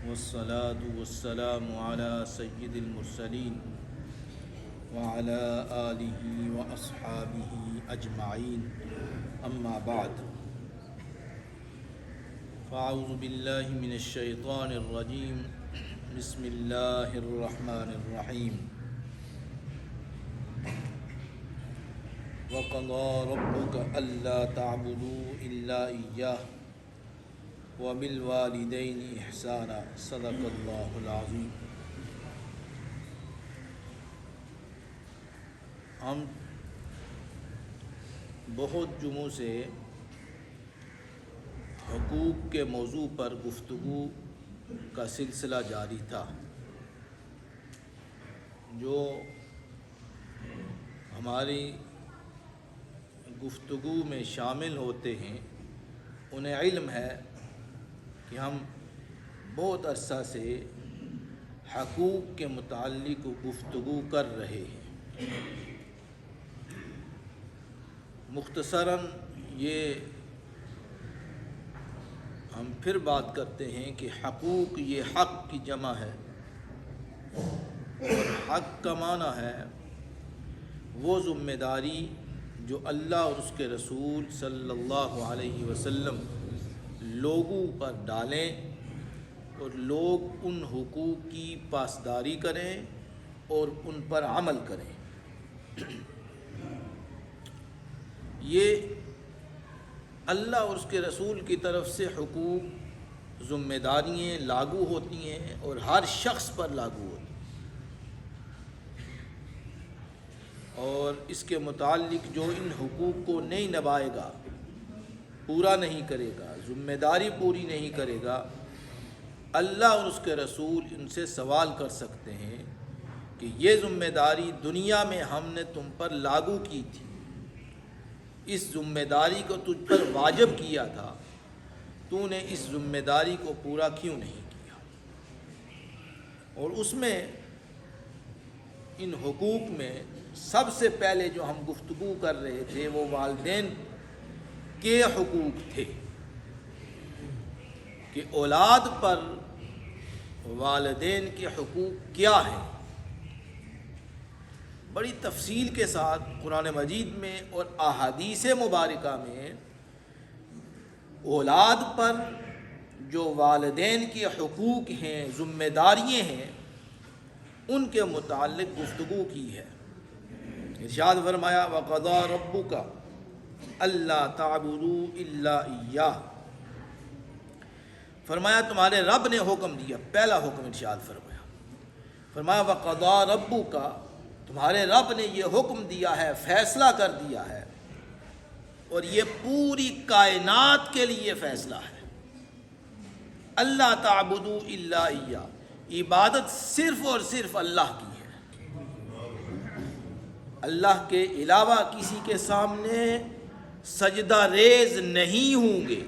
والصلاة والسلام على سيد المرسلين وعلى آله وأصحابه أجمعين أما بعد فأعوذ بالله من الشيطان الرجيم بسم الله الرحمن الرحيم وقضى ربك ألا تعبدوا إلا إياه وبالوالدین احسانا صدق اللہ العظیم۔ ہم بہت جمعوں سے حقوق کے موضوع پر گفتگو کا سلسلہ جاری تھا۔ جو ہماری گفتگو میں شامل ہوتے ہیں انہیں علم ہے کہ ہم بہت عرصہ سے حقوق کے متعلق گفتگو کر رہے ہیں۔ مختصراً یہ ہم پھر بات کرتے ہیں کہ حقوق یہ حق کی جمع ہے، اور حق کا معنی ہے وہ ذمہ داری جو اللہ اور اس کے رسول صلی اللہ علیہ وسلم لوگوں پر ڈالیں اور لوگ ان حقوق کی پاسداری کریں اور ان پر عمل کریں۔ یہ اللہ اور اس کے رسول کی طرف سے حقوق ذمہ داریاں لاگو ہوتی ہیں اور ہر شخص پر لاگو ہوتی ہیں، اور اس کے متعلق جو ان حقوق کو نہیں نبھائے گا، پورا نہیں کرے گا، ذمہ داری پوری نہیں کرے گا، اللہ اور اس کے رسول ان سے سوال کر سکتے ہیں کہ یہ ذمہ داری دنیا میں ہم نے تم پر لاگو کی تھی، اس ذمہ داری کو تجھ پر واجب کیا تھا، تو نے اس ذمہ داری کو پورا کیوں نہیں کیا؟ اور اس میں ان حقوق میں سب سے پہلے جو ہم گفتگو کر رہے تھے وہ والدین کے حقوق تھے کہ اولاد پر والدین کے حقوق کیا ہیں۔ بڑی تفصیل کے ساتھ قرآن مجید میں اور احادیث مبارکہ میں اولاد پر جو والدین کے حقوق ہیں، ذمہ داریاں ہیں، ان کے متعلق گفتگو کی ہے۔ ارشاد فرمایا وَقَضَىٰ رَبُّكَ اللہ تعبدوا الا ایاہ، فرمایا تمہارے رب نے حکم دیا، پہلا حکم ارشاد فرمایا وَقَضَىٰ رَبُّكَ، تمہارے رب نے یہ حکم دیا ہے، فیصلہ کر دیا ہے، اور یہ پوری کائنات کے لیے فیصلہ ہے، اللہ تعبدوا الا ایاہ، عبادت صرف اور صرف اللہ کی ہے، اللہ کے علاوہ کسی کے سامنے سجدہ ریز نہیں ہوں گے۔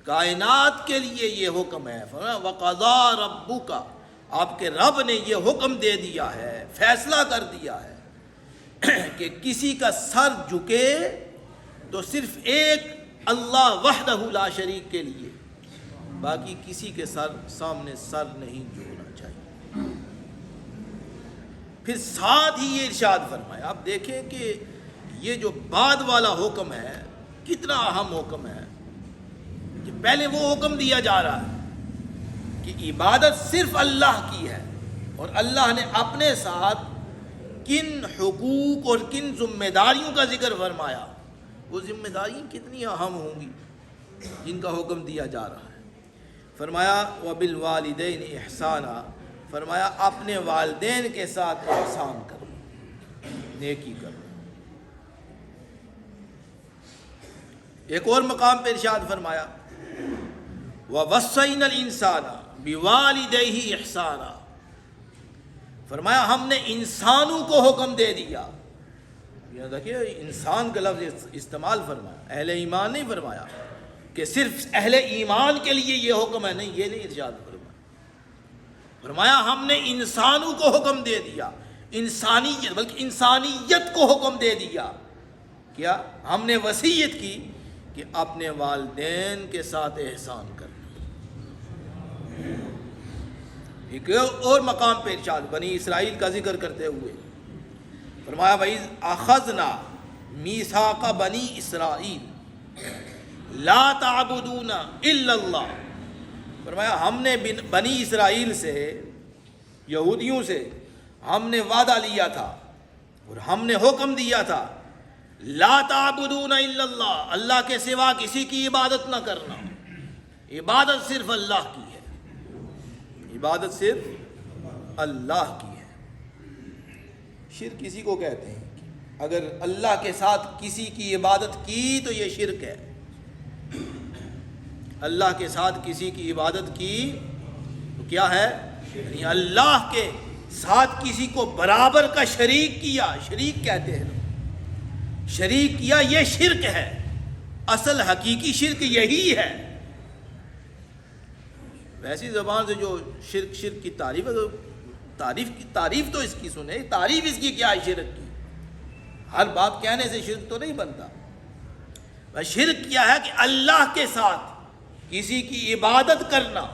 کائنات کے لیے یہ حکم ہے۔ وَقَضَىٰ رَبُّكَ، آپ کے رب نے یہ حکم دے دیا ہے، فیصلہ کر دیا ہے کہ کسی کا سر جھکے تو صرف ایک اللہ وحدہ لا شریک کے لیے، باقی کسی کے سامنے سر نہیں جھکنا چاہیے۔ پھر ساتھ ہی یہ ارشاد فرمایا، آپ دیکھیں کہ یہ جو بعد والا حکم ہے کتنا اہم حکم ہے، کہ پہلے وہ حکم دیا جا رہا ہے کہ عبادت صرف اللہ کی ہے، اور اللہ نے اپنے ساتھ کن حقوق اور کن ذمہ داریوں کا ذکر فرمایا، وہ ذمہ داریاں کتنی اہم ہوں گی جن کا حکم دیا جا رہا ہے۔ فرمایا وَبِالْوَالِدَيْنِ احسانا، فرمایا اپنے والدین کے ساتھ احسان کرو، نیکی کرو۔ ایک اور مقام پہ ارشاد فرمایا وَوَصَّيْنَا الْإِنسَانَ بِوَالِدَيْهِ إِحْسَانًا، فرمایا ہم نے انسانوں کو حکم دے دیا۔ یہ دیکھیے انسان کا لفظ استعمال فرمایا، اہل ایمان نہیں فرمایا کہ صرف اہل ایمان کے لیے یہ حکم ہے، نہیں، یہ نہیں ارشاد فرمایا۔ فرمایا ہم نے انسانوں کو حکم دے دیا، انسانیت بلکہ انسانیت کو حکم دے دیا۔ کیا؟ ہم نے وصیت کی کہ اپنے والدین کے ساتھ احسان کرنا۔ ایک اور مقام پہ ارشاد بنی اسرائیل کا ذکر کرتے ہوئے فرمایا وَإِذْ أَخَذْنَا مِيثَاقَ بَنِي إِسْرَائِيلَ لَا تَعْبُدُونَ إِلَّا اللَّهَ، فرمایا ہم نے بنی اسرائیل سے، یہودیوں سے ہم نے وعدہ لیا تھا اور ہم نے حکم دیا تھا لا تعبدون الا اللہ، اللہ کے سوا کسی کی عبادت نہ کرنا، عبادت صرف اللہ کی ہے، عبادت صرف اللہ کی ہے۔ شرک کسی کو کہتے ہیں، اگر اللہ کے ساتھ کسی کی عبادت کی تو یہ شرک ہے۔ اللہ کے ساتھ کسی کی عبادت کی تو کیا ہے؟ یعنی اللہ کے ساتھ کسی کو برابر کا شریک کیا، شریک کہتے ہیں، شریک کیا، یہ شرک ہے۔ اصل حقیقی شرک یہی ہے۔ ویسی زبان سے جو شرک کی تعریف ہے، تعریف تو اس کی سنے، تعریف اس کی کیا ہے شرک کی؟ ہر بات کہنے سے شرک تو نہیں بنتا۔ شرک کیا ہے کہ اللہ کے ساتھ کسی کی عبادت کرنا،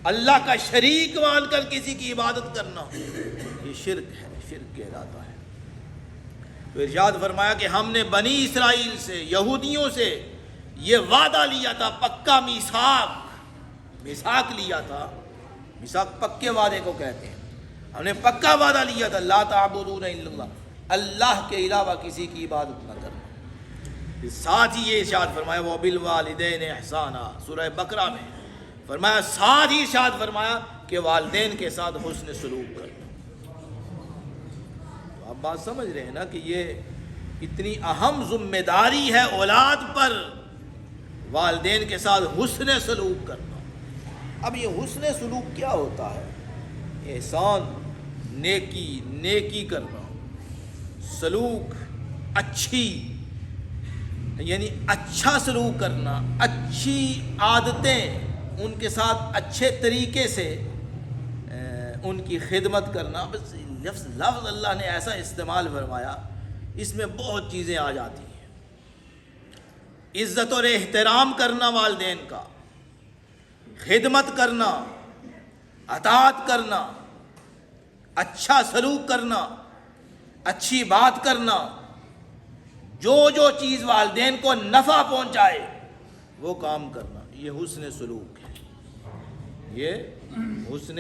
اللہ کا شریک مان کر کسی کی عبادت کرنا، یہ شرک ہے، شرک کہلاتا ہے۔ تو ارشاد فرمایا کہ ہم نے بنی اسرائیل سے، یہودیوں سے یہ وعدہ لیا تھا، پکا میثاق لیا تھا۔ میثاق پکے وعدے کو کہتے ہیں۔ ہم نے پکا وعدہ لیا تھا لا تعبدون الا اللہ، اللہ کے علاوہ کسی کی عبادت نہ کرنا۔ ساتھ ہی یہ ارشاد فرمایا وَبِالْوَالِدَيْنِ احسانا، سورہ بقرہ میں فرمایا، ساتھ ہی ارشاد فرمایا کہ والدین کے ساتھ حسن سلوک کرنا۔ تو آپ بات سمجھ رہے ہیں نا کہ یہ اتنی اہم ذمہ داری ہے اولاد پر، والدین کے ساتھ حسن سلوک کرنا۔ اب یہ حسن سلوک کیا ہوتا ہے؟ احسان، نیکی کرنا، سلوک اچھی، یعنی اچھا سلوک کرنا، اچھی عادتیں، ان کے ساتھ اچھے طریقے سے ان کی خدمت کرنا۔ بس لفظ اللہ نے ایسا استعمال فرمایا، اس میں بہت چیزیں آ جاتی ہیں۔ عزت اور احترام کرنا والدین کا، خدمت کرنا، اطاعت کرنا، اچھا سلوک کرنا، اچھی بات کرنا، جو چیز والدین کو نفع پہنچائے وہ کام کرنا، یہ حسن سلوک ہے، یہ حسن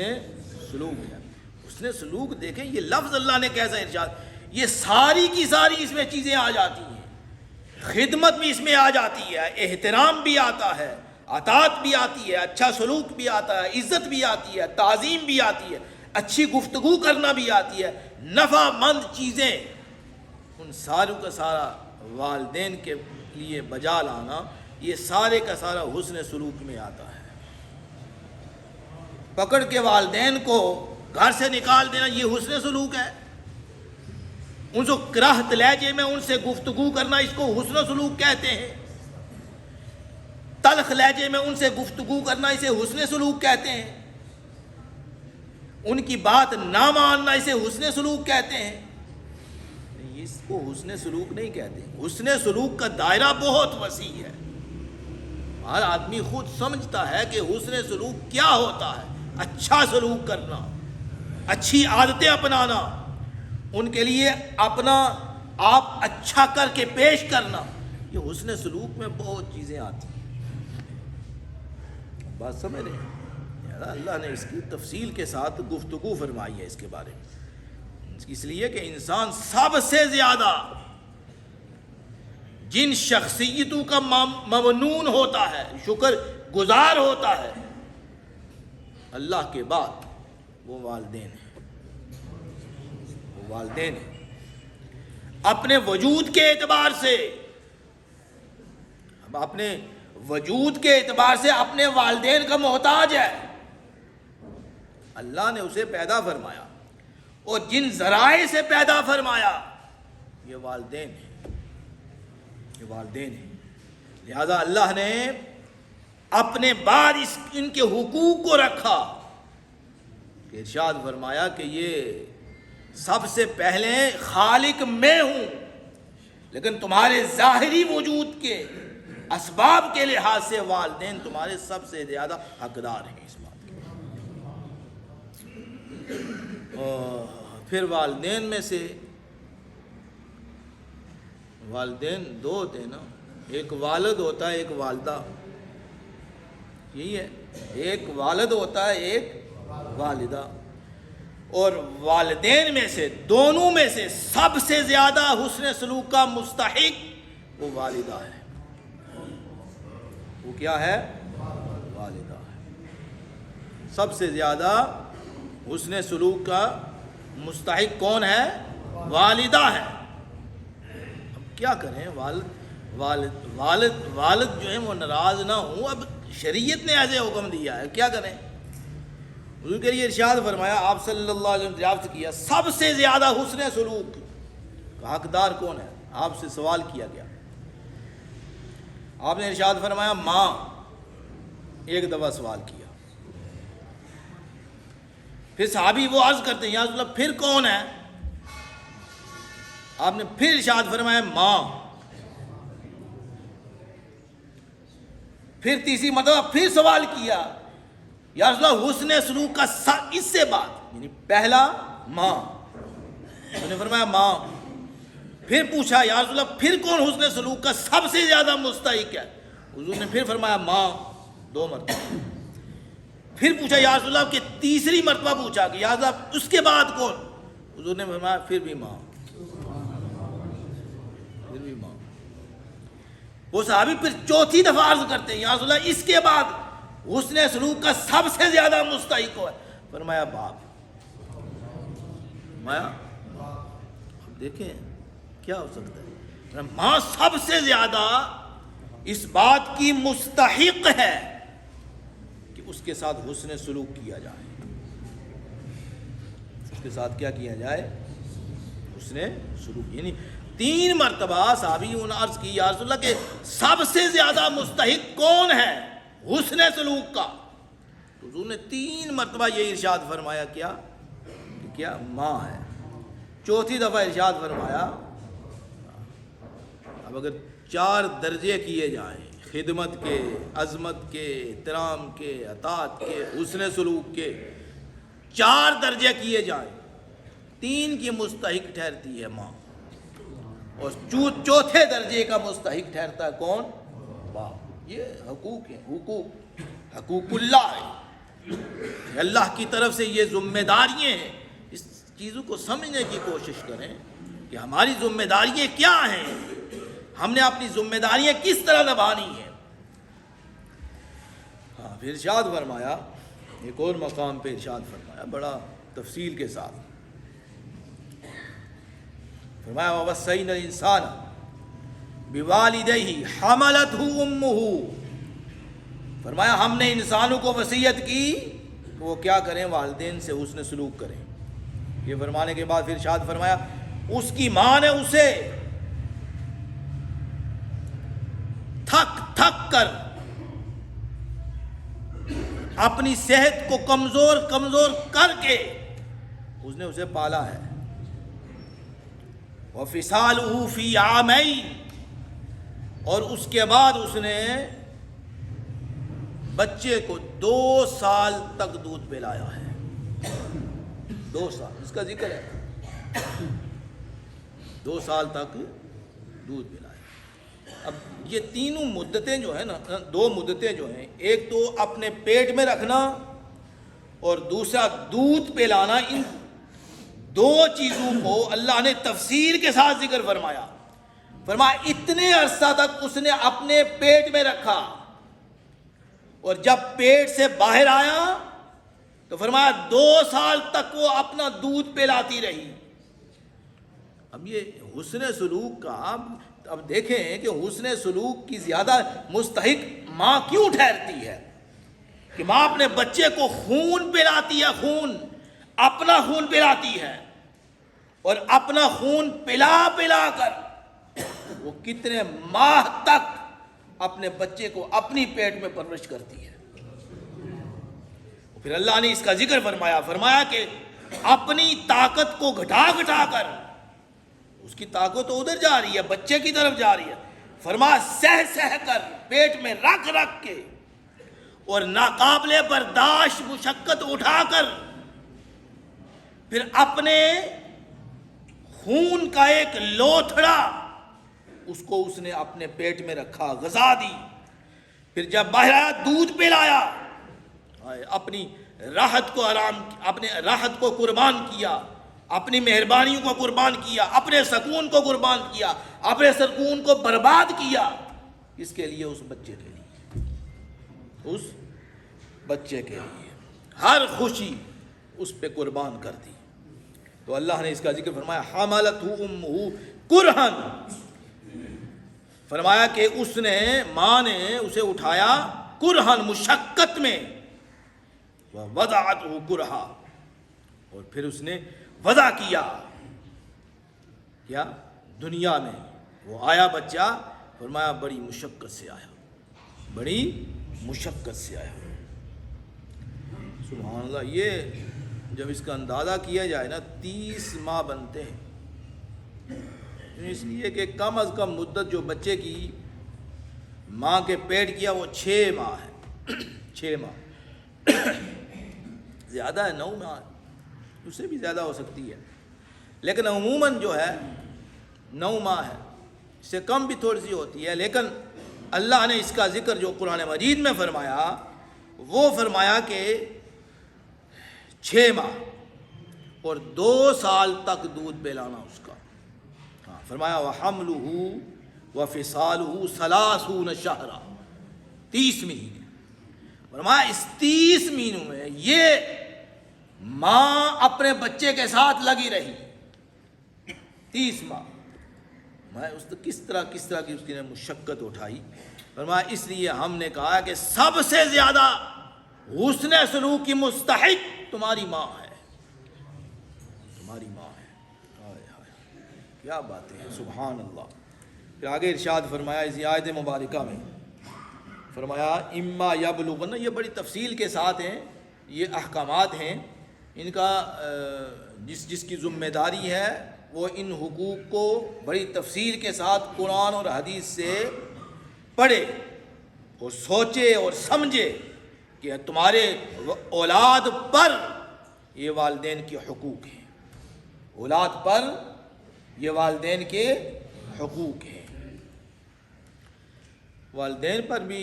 سلوک ہے۔ حسن سلوک دیکھیں یہ لفظ اللہ نے کیسا ارشاد، یہ ساری کی ساری اس میں چیزیں آ جاتی ہیں۔ خدمت بھی اس میں آ جاتی ہے، احترام بھی آتا ہے، اطاعت بھی آتی ہے، اچھا سلوک بھی آتا ہے، عزت بھی آتی ہے، تعظیم بھی آتی ہے، اچھی گفتگو کرنا بھی آتی ہے، نفع مند چیزیں، ان ساروں کا سارا والدین کے لیے بجا لانا، یہ سارے کا سارا حسن سلوک میں آتا ہے۔ پکڑ کے والدین کو گھر سے نکال دینا یہ حسن سلوک ہے۔ ان سے کراہت لہجے میں ان سے گفتگو کرنا، اس کو حسن سلوک کہتے ہیں۔ تلخ لہجے میں ان سے گفتگو کرنا، اسے حسن سلوک کہتے ہیں۔ ان کی بات نہ ماننا، اسے حسن سلوک کہتے ہیں۔ اس کو حسن سلوک نہیں کہتے۔ حسن سلوک کا دائرہ بہت وسیع ہے، ہر آدمی خود سمجھتا ہے کہ حسن سلوک کیا ہوتا ہے۔ اچھا سلوک کرنا، اچھی عادتیں اپنانا، ان کے لیے اپنا آپ اچھا کر کے پیش کرنا، یہ حسن سلوک میں بہت چیزیں آتی ہیں۔ بات سمجھ رہے ہیں؟ اللہ نے اس کی تفصیل کے ساتھ گفتگو فرمائی ہے اس کے بارے میں، اس لیے کہ انسان سب سے زیادہ جن شخصیتوں کا ممنون ہوتا ہے، شکر گزار ہوتا ہے اللہ کے بعد، وہ والدین ہیں۔ وہ والدین ہیں، اپنے وجود کے اعتبار سے، اب اپنے وجود کے اعتبار سے اپنے والدین کا محتاج ہے۔ اللہ نے اسے پیدا فرمایا اور جن ذرائع سے پیدا فرمایا یہ والدین ہیں، یہ والدین ہیں۔ لہذا اللہ نے اپنے بعد ان کے حقوق کو رکھا کہ ارشاد فرمایا کہ یہ سب سے پہلے خالق میں ہوں، لیکن تمہارے ظاہری وجود کے اسباب کے لحاظ سے والدین تمہارے سب سے زیادہ حقدار ہیں اس بات کے۔ پھر والدین میں سے والدین دو ہوتے ہیں نا، ایک والد ہوتا ہے ایک والدہ، یہی ہے، ایک والد ہوتا ہے ایک والدہ، اور والدین میں سے دونوں میں سے سب سے زیادہ حسن سلوک کا مستحق وہ والدہ ہے۔ وہ کیا ہے؟ والدہ ہے۔ سب سے زیادہ حسن سلوک کا مستحق کون ہے؟ والدہ ہے۔ اب کیا کریں، والد جو ہے وہ ناراض نہ ہوں، اب شریعت نے ایسے حکم دیا ہے، کیا کریں؟ حضور کے لیے ارشاد فرمایا، آپ صلی اللہ علیہ وسلم دریافت کیا سب سے زیادہ حسن سلوک کا حقدار کون ہے؟ آپ سے سوال کیا گیا، آپ نے ارشاد فرمایا ماں۔ ایک دفعہ سوال کیا، پھر صحابی وہ عرض کرتے ہیں یا رسول اللہ پھر کون ہے؟ آپ نے پھر ارشاد فرمایا ماں۔ پھر تیسری مرتبہ پھر سوال کیا یا رسول اللہ حسن سلوک کا اس سے بعد، یعنی پہلا ماں، انہوں نے فرمایا ماں۔ پھر پوچھا یا رسول اللہ پھر کون حسن سلوک کا سب سے زیادہ مستحق ہے؟ حضور نے پھر فرمایا ماں، 2 مرتبہ۔ پھر پوچھا یا رسول اللہ کہ تیسری مرتبہ پوچھا کہ یا رسول اللہ اس کے بعد کون؟ حضور نے فرمایا پھر بھی ماں، پھر بھی ماں۔ وہ صحابی پھر چوتھی دفعہ عرض کرتے ہیں یا رسول اللہ اس کے بعد حسن سلوک کا سب سے زیادہ مستحق ہے؟ فرمایا باپ۔ فرمایا اب دیکھیں کیا ہو سکتا ہے، ماں سب سے زیادہ اس بات کی مستحق ہے کہ اس کے ساتھ حسن سلوک کیا جائے، اس کے ساتھ کیا کیا جائے؟ حسن سلوک۔ یعنی 3 مرتبہ صحابیوں نے عرض کی یا رسول اللہ کہ سب سے زیادہ مستحق کون ہے حسن سلوک کا؟ حضور نے 3 مرتبہ یہ ارشاد فرمایا کیا کہ کیا؟ ماں ہے۔ چوتھی دفعہ ارشاد فرمایا اب اگر 4 درجے کیے جائیں، خدمت کے، عظمت کے، احترام کے، اطاعت کے، حسن سلوک کے 4 درجے کیے جائیں، 3 کی مستحق ٹھہرتی ہے ماں، اور چوتھے درجے کا مستحق ٹھہرتا ہے کون؟ باپ۔ یہ حقوق ہیں، حقوق اللہ ہے، اللہ کی طرف سے یہ ذمہ داریاں ہیں۔ اس چیزوں کو سمجھنے کی کوشش کریں کہ ہماری ذمہ داریاں کیا ہیں، ہم نے اپنی ذمہ داریاں کس طرح نبھانی ہیں۔ ہاں پھر ارشاد فرمایا، ایک اور مقام پہ ارشاد فرمایا بڑا تفصیل کے ساتھ، فرمایا وَوَصَّيْنَا الْإِنسَانَ بِوَالِدَيْهِ حَمَلَتْهُ أُمُّهُ، فرمایا ہم نے انسانوں کو وصیت کی کہ وہ کیا کریں؟ والدین سے حسن سلوک کریں۔ یہ فرمانے کے بعد پھر ارشاد فرمایا اس کی ماں نے اسے تھک تھک کر اپنی صحت کو کمزور کر کے اس نے اسے پالا ہے۔ وَفِصَالُهُ فِي عَامَيْنِ، اور اس کے بعد اس نے بچے کو 2 سال تک دودھ پلایا ہے۔ 2 سال اس کا ذکر ہے، 2 سال تک دودھ پلایا۔ اب یہ تینوں مدتیں جو ہیں نا، 2 مدتیں جو ہیں، ایک تو اپنے پیٹ میں رکھنا اور دوسرا دودھ پلانا، ان 2 چیزوں کو اللہ نے تفصیل کے ساتھ ذکر فرمایا۔ فرمایا اتنے عرصہ تک اس نے اپنے پیٹ میں رکھا، اور جب پیٹ سے باہر آیا تو فرمایا 2 سال تک وہ اپنا دودھ پلاتی رہی۔ اب یہ حسن سلوک کا اب دیکھیں کہ حسن سلوک کی زیادہ مستحق ماں کیوں ٹھہرتی ہے کہ ماں اپنے بچے کو خون پلاتی ہے، اپنا خون پلاتی ہے، اور اپنا خون پلا کر وہ کتنے ماہ تک اپنے بچے کو اپنی پیٹ میں پرورش کرتی ہے۔ پھر اللہ نے اس کا ذکر فرمایا کہ اپنی طاقت کو گھٹا کر، اس کی طاقت تو ادھر جا رہی ہے، بچے کی طرف جا رہی ہے، فرمایا سہ سہ کر، پیٹ میں رکھ رکھ کے اور ناقابل برداشت مشقت اٹھا کر پھر اپنے خون کا ایک لوتھڑا اس کو اس نے اپنے پیٹ میں رکھا، غذا دی، پھر جب باہر آیا دودھ پلایا، اپنی راحت کو قربان کیا، اپنی مہربانیوں کو قربان کیا، اپنے سکون کو قربان کیا، اپنے سکون کو برباد کیا، اس کے لیے، اس بچے کے لیے، اس بچے کے لیے ہر خوشی اس پہ قربان کر دی۔ تو اللہ نے اس کا ذکر فرمایا حملتہ امہ کرہن، فرمایا کہ اس نے، ماں نے اسے اٹھایا کرہن، مشقت میں، ووضعتہ کرہا، اور پھر اس نے وضع کیا، کیا دنیا میں وہ آیا بچہ، فرمایا بڑی مشقت سے آیا، بڑی مشقت سے آیا۔ سبحان اللہ، یہ جب اس کا اندازہ کیا جائے نا 30 ماہ بنتے ہیں، اس لیے کہ کم از کم مدت جو بچے کی ماں کے پیٹ کیا وہ 6 ماہ ہے، 6 ماہ، زیادہ ہے، 9 ماہ، اس سے بھی زیادہ ہو سکتی ہے، لیکن عموماً جو ہے 9 ماہ ہے، اس سے کم بھی تھوڑی سی ہوتی ہے، لیکن اللہ نے اس کا ذکر جو قرآن مجید میں فرمایا وہ فرمایا کہ 6 ماہ اور 2 سال تک دودھ پلانا اس کا، فرمایا وَحَمْلُهُ وَفِصَالُهُ 30 شہرا، 30 مہینے، فرمایا اس 30 مہینوں میں یہ ماں اپنے بچے کے ساتھ لگی رہی، 30 ماہ، میں اس کس طرح کی اس کی نے مشقت اٹھائی، فرمایا اس لیے ہم نے کہا کہ سب سے زیادہ حسن سلوک کی مستحق تمہاری ماں ہے، تمہاری ماں ہے۔ ہائے ہائے کیا باتیں ہیں، سبحان اللہ۔ پھر آگے ارشاد فرمایا اسی آیت مبارکہ میں، فرمایا اما یبلغن، یہ بڑی تفصیل کے ساتھ ہیں، یہ احکامات ہیں، ان کا جس کی ذمہ داری ہے وہ ان حقوق کو بڑی تفصیل کے ساتھ قرآن اور حدیث سے پڑھے اور سوچے اور سمجھے کہ تمہارے اولاد پر یہ والدین کے حقوق ہیں، اولاد پر یہ والدین کے حقوق ہیں، والدین پر بھی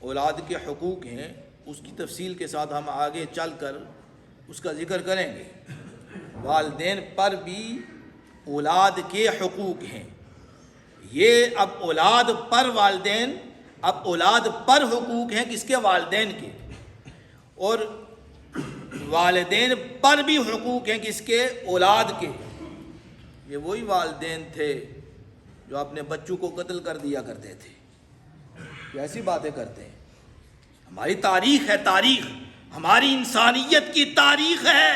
اولاد کے حقوق ہیں، اس کی تفصیل کے ساتھ ہم آگے چل کر اس کا ذکر کریں گے۔ والدین پر بھی اولاد کے حقوق ہیں، یہ اب اولاد پر والدین، اب اولاد پر حقوق ہیں کس کے؟ والدین کے، اور والدین پر بھی حقوق ہیں کس کے؟ اولاد کے۔ یہ وہی والدین تھے جو اپنے بچوں کو قتل کر دیا کرتے تھے، ایسی باتیں کرتے ہیں۔ ہماری تاریخ ہے، تاریخ ہماری انسانیت کی تاریخ ہے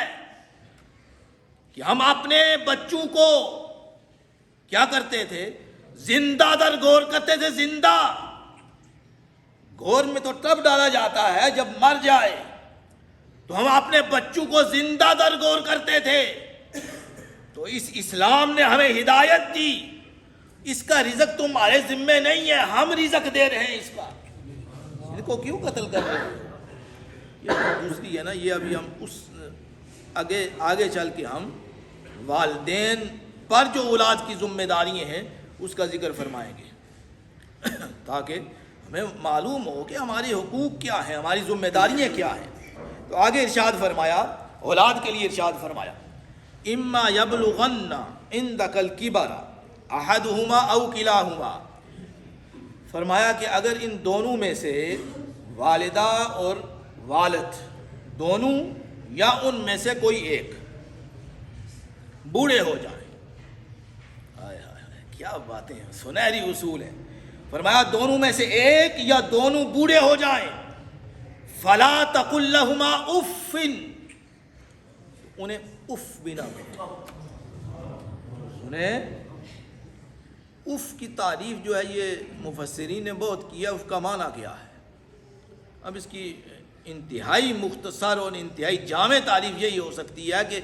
کہ ہم اپنے بچوں کو کیا کرتے تھے؟ زندہ در گور کرتے تھے، زندہ گور میں تو تب ڈالا جاتا ہے جب مر جائے، تو ہم اپنے بچوں کو زندہ در گور کرتے تھے۔ تو اس اسلام نے ہمیں ہدایت دی، اس کا رزق تمہارے ذمہ نہیں ہے، ہم رزق دے رہے ہیں اس کا، ان کو کیوں قتل کر رہے ہیں؟ یہ دوسری ہے نا، یہ ابھی ہم اس آگے چل کے ہم والدین پر جو اولاد کی ذمہ داریاں ہیں اس کا ذکر فرمائیں گے، تاکہ ہمیں معلوم ہو کہ ہمارے حقوق کیا ہیں، ہماری ذمہ داریاں کیا ہیں۔ تو آگے ارشاد فرمایا، اولاد کے لیے ارشاد فرمایا اما یبلغن عندک الکبر احدہما او کلاہما، فرمایا کہ اگر ان دونوں میں سے والدہ اور والد دونوں یا ان میں سے کوئی ایک بوڑھے ہو جائیں، کیا باتیں ہیں، سنہری اصول ہیں، فرمایا دونوں میں سے ایک یا دونوں بوڑھے ہو جائیں، فلا تقل لہما اف، انہیں اف بھی نہ کہو، انہیں اف کی تعریف جو ہے یہ مفسرین نے بہت کیا، اف کا معنی کیا ہے؟ اب اس کی انتہائی مختصر اور انتہائی جامع تعریف یہی ہو سکتی ہے کہ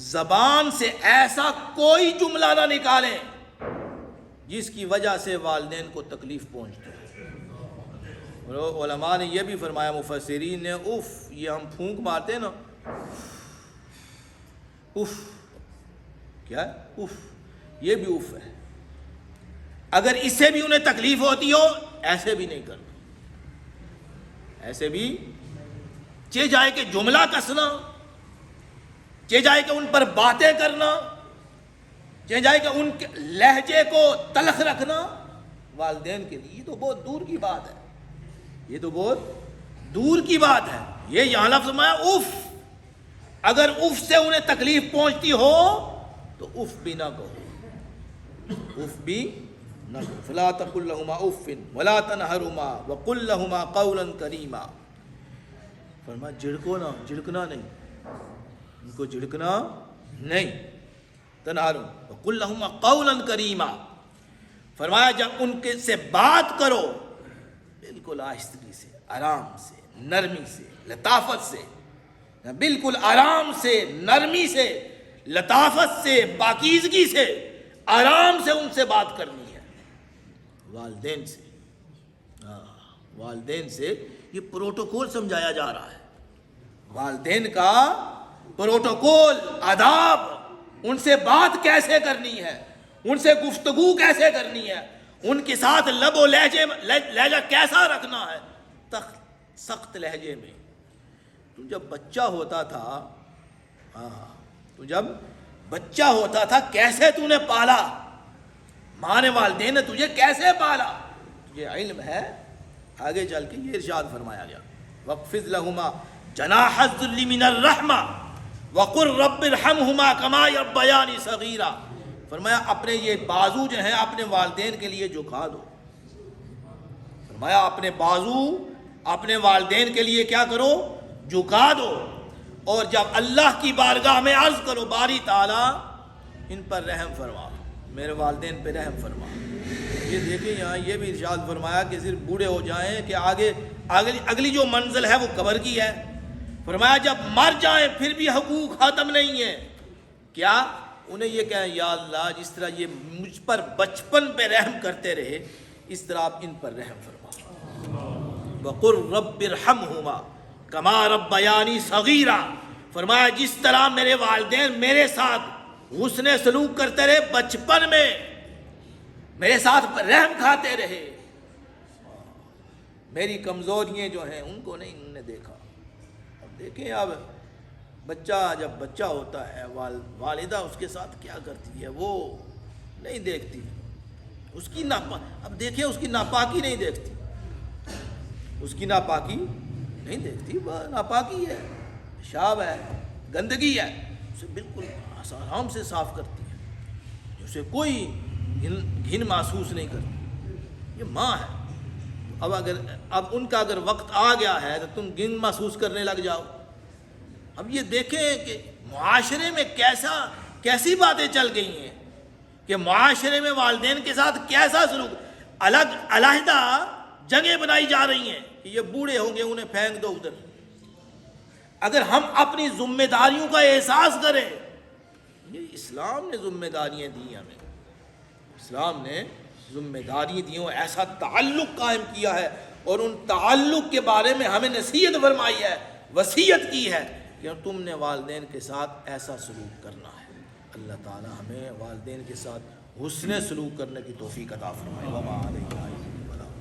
زبان سے ایسا کوئی جملہ نہ نکالیں جس کی وجہ سے والدین کو تکلیف پہنچتی ہے۔ اور علماء نے یہ بھی فرمایا، مفسرین نے، اف یہ ہم پھونک مارتے ہیں نا، اف کیا ہے؟ اف یہ بھی اف ہے، اگر اس سے بھی انہیں تکلیف ہوتی ہو ایسے بھی نہیں کرنا، ایسے بھی چہ جائے کہ جملہ کسنا، چہ جائے کہ ان پر باتیں کرنا، چہ جائے کہ ان کے لہجے کو تلخ رکھنا، والدین کے لیے یہ تو بہت دور کی بات ہے، یہ تو بہت دور کی بات ہے۔ یہ یہاں لفظ میں اف، اگر اف سے انہیں تکلیف پہنچتی ہو تو اف بھی نہ کہو، اف بھی نہ کہو۔ فلا تقل لهما اف ولا تنهرهما وقل لهما قولا کریما۔ فرمایا جھڑکو نہ، جھڑکنا نہیں، ان کو جھڑکنا نہیں، تنہروا وقل لهما قولا کریما۔ فرمایا جب ان کے سے بات کرو بالکل آہستگی سے، آرام سے، نرمی سے، لطافت سے، بالکل آرام سے، نرمی سے، لطافت سے، پاکیزگی سے، آرام سے ان سے بات کرنی ہے، والدین سے۔ والدین سے یہ پروٹوکول سمجھایا جا رہا ہے، والدین کا پروٹوکول، آداب، ان سے بات کیسے کرنی ہے، ان سے گفتگو کیسے کرنی ہے، ان کے ساتھ لب و لہجہ کیسا رکھنا ہے، سخت لہجے میں۔ تو جب بچہ ہوتا تھا، تو جب بچہ ہوتا تھا کیسے تو نے پالا، ماں نے، والدین نے تجھے کیسے پالا، تجھے علم ہے؟ آگے چل کے یہ ارشاد فرمایا گیا، وَاخْفِضْ لَهُمَا جَنَاحَ الذُّلِّ مِنَ الرَّحْمَةِ وَقُلْ رَبِّ ارْحَمْهُمَا كَمَا رَبَّيَانِي صَغِيرًا۔ فرمایا اپنے یہ بازو جو ہیں اپنے والدین کے لیے جھکا دو، فرمایا اپنے بازو اپنے والدین کے لیے کیا کرو، جھکا دو، اور جب اللہ کی بارگاہ میں عرض کرو باری تعالیٰ ان پر رحم فرما، میرے والدین پہ رحم فرما۔ یہ دیکھیں یہاں یہ بھی ارشاد فرمایا کہ صرف بوڑھے ہو جائیں کہ آگے اگلی جو منزل ہے وہ قبر کی ہے۔ فرمایا جب مر جائیں پھر بھی حقوق ختم نہیں ہے، کیا؟ انہیں یہ کہیں یا اللہ جس طرح یہ مجھ پر بچپن پہ رحم کرتے رہے اس طرح آپ ان پر رحم فرما۔ وَقُلْ رَبِّ ارْحَمْهُمَا كَمَا رَبَّيَانِي صَغِيرًا۔ فرمایا جس طرح میرے والدین میرے ساتھ حسن سلوک کرتے رہے بچپن میں، میرے ساتھ رحم کھاتے رہے، میری کمزوریاں جو ہیں ان کو نہیں انہوں نے دیکھا۔ اب دیکھیں اب بچہ جب بچہ ہوتا ہے والدہ اس کے ساتھ کیا کرتی ہے وہ نہیں دیکھتی، اس کی اب دیکھیں اس کی ناپاکی نہیں دیکھتی، اس کی ناپاکی نہیں دیکھتی، وہ ناپاکی ہے، پیشاب ہے، گندگی ہے، اسے بالکل آرام سے صاف کرتی ہے، اسے کوئی گھن محسوس نہیں کرتی، یہ ماں ہے۔ اب ان کا اگر وقت آ گیا ہے تو تم گھن محسوس کرنے لگ جاؤ۔ اب یہ دیکھیں کہ معاشرے میں کیسی باتیں چل گئی ہیں کہ معاشرے میں والدین کے ساتھ کیسا سلوک، علیحدہ جگہیں بنائی جا رہی ہیں کہ یہ بوڑھے ہوں گے انہیں پھینک دو ادھر۔ اگر ہم اپنی ذمہ داریوں کا احساس کریں، یہ اسلام نے ذمہ داریاں دی ہمیں، اسلام نے ذمہ داری دی اور ایسا تعلق قائم کیا ہے اور ان تعلق کے بارے میں ہمیں نصیحت فرمائی ہے، وصیت کی ہے کہ تم نے والدین کے ساتھ ایسا سلوک کرنا ہے۔ اللہ تعالی ہمیں والدین کے ساتھ حسن سلوک کرنے کی توفیق عطا فرمائے۔